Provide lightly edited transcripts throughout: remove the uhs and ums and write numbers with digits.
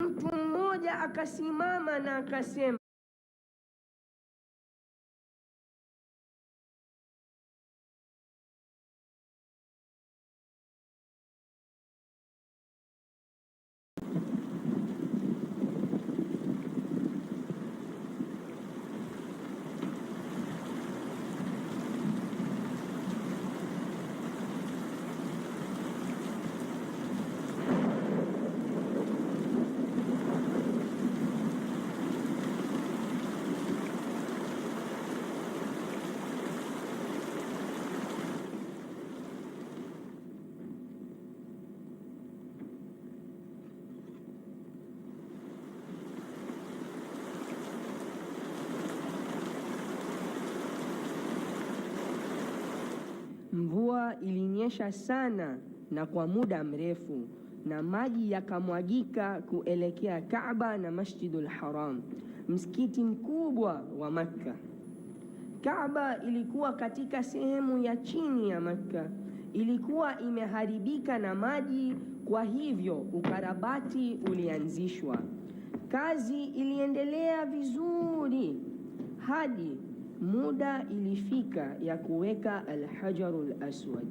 Mtu mmoja akasimama na akasema, mvua ilinyesha sana na kwa muda mrefu, na maji yakamwagika kuelekea Kaaba na Masjidul Haram, msikiti mkubwa wa Makka. Kaaba ilikuwa katika sehemu ya chini ya Makka, ilikuwa imeharibika na maji, kwa hivyo ukarabati ulianzishwa. Kazi iliendelea vizuri hadi muda ilifika ya kuweka Al-Hajarul Aswad,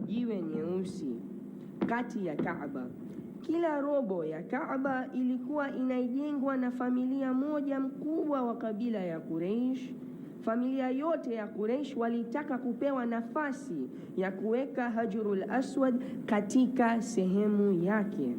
jiwe nyeusi, kati ya Kaaba. Kila robo ya Kaaba ilikuwa inaijengwa na familia moja mkubwa wa kabila ya Quraysh. Familia yote ya Quraysh walitaka kupewa nafasi ya kuweka Hajarul Aswad katika sehemu yake,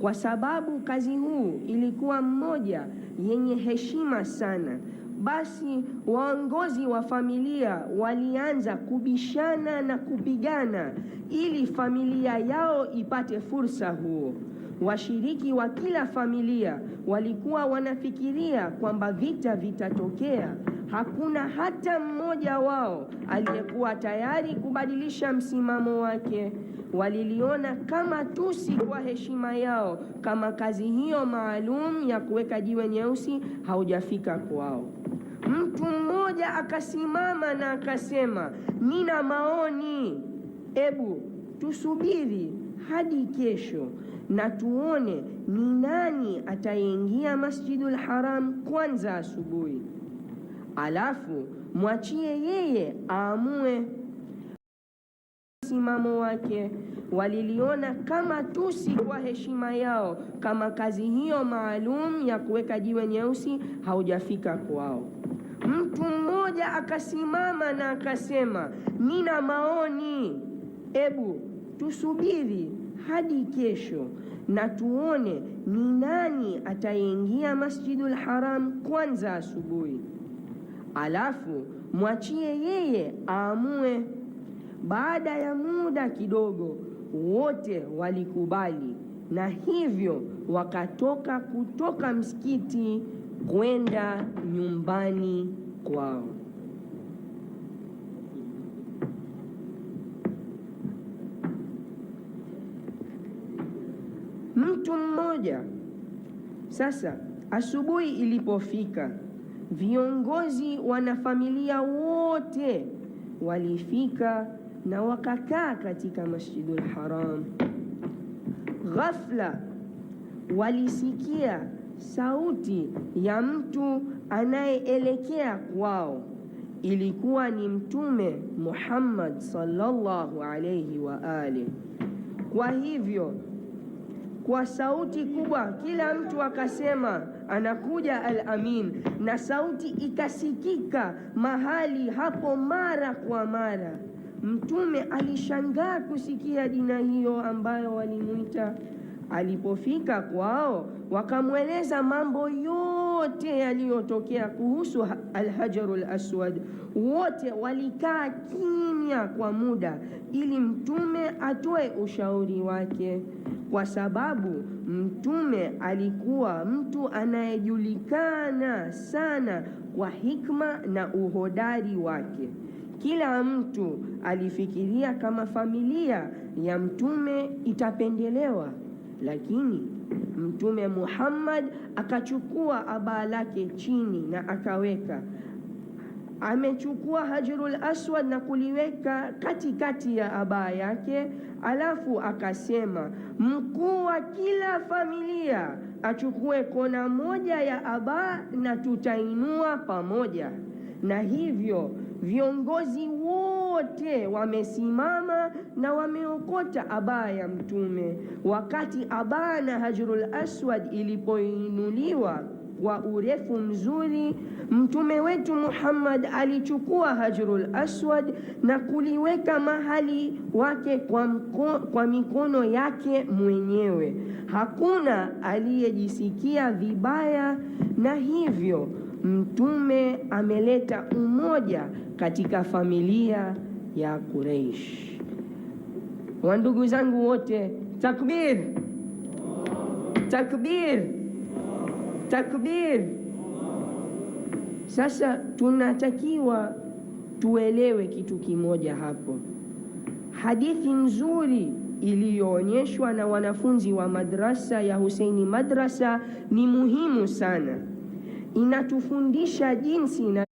kwa sababu kazi huu ilikuwa mmoja yenye heshima sana. Basi waongozi wa familia walianza kubishana na kupigana ili familia yao ipate fursa huo. Washiriki wa kila familia walikuwa wanafikiria kwamba vita vitatokea. Hakuna hata mmoja wao aliyekuwa tayari kubadilisha msimamo wake. Waliliona kama tusi kwa heshima yao, kama kazi hiyo maalum ya kuweka jiwe nyeusi haujafika kwao. Mtu mmoja akasimama na akasema, nina maoni, ebu tusubiri hadi kesho na tuone ni nani ataingia Masjidul Haram kwanza asubuhi, alafu mwachie yeye aamue msimamo wake. Waliliona kama tusi kwa heshima yao, kama kazi hiyo maalum ya kuweka jiwe nyeusi haujafika kwao. Mtu mmoja akasimama na akasema, nina maoni, ebu tusubiri hadi kesho na tuone ni nani ataingia Masjidul Haram kwanza asubuhi, alafu mwachie yeye aamue. Baada ya muda kidogo, wote walikubali, na hivyo wakatoka kutoka msikiti kwenda nyumbani kwao. Mtu mmoja sasa, asubuhi ilipofika, viongozi wanafamilia wote walifika na wakakaa katika Masjidul Haram. Ghafla walisikia sauti ya mtu anayeelekea kwao. Ilikuwa ni Mtume Muhammad sallallahu alayhi wa alihi. Kwa hivyo kwa sauti kubwa kila mtu akasema, anakuja Al-Amin, na sauti ikasikika mahali hapo mara kwa mara. Mtume alishangaa kusikia jina hiyo ambayo walimuita. Alipofika kwao, wakamweleza mambo yote yaliyotokea kuhusu Al-Hajarul Aswad. Wote walikaa kimya kwa muda ili Mtume atoe ushauri wake, kwa sababu Mtume alikuwa mtu anayejulikana sana kwa hikma na uhodari wake. Kila mtu alifikiria kama familia ya Mtume itapendelewa, lakini Mtume Muhammad akachukua abaa lake chini na akaweka, amechukua Hajarul Aswad na kuliweka katikati ya abaa yake, alafu akasema mkuu wa kila familia achukue kona moja ya abaa na tutainua pamoja. Na hivyo viongozi wote wamesimama na wameokota abaa ya Mtume. Wakati abaa na Hajarul Aswad ilipoinuliwa kwa urefu mzuri, Mtume wetu Muhammad alichukua Hajarul Aswad na kuliweka mahali wake kwa mikono yake mwenyewe. Hakuna aliyejisikia vibaya, na hivyo Mtume ameleta umoja katika familia ya Quraysh. Wandugu zangu wote, takbir, takbir, takbir. Sasa tunatakiwa tuelewe kitu kimoja hapo. Hadithi nzuri iliyoonyeshwa na wanafunzi wa madrasa ya Husaini Madrasa ni muhimu sana. Inatufundisha jinsi na